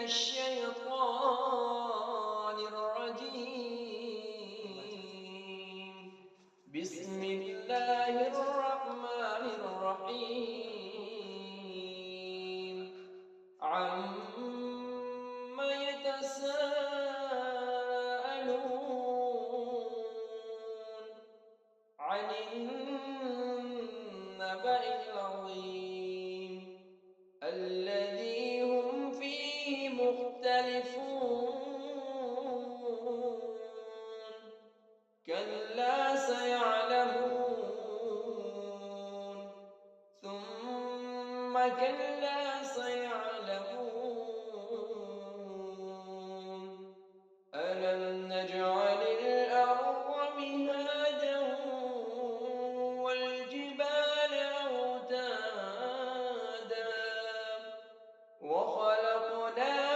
الشيطان الرجيم. بسم الله الرحمن الرحيم. عَمَّ يتساءلون عن النبأ العظيم الذي هم فيه مختلفون كلا سيعلمون ثم كلا سيعلمون ألم نجعل الأرض مهادا والجبال أوتادا وخلقناكم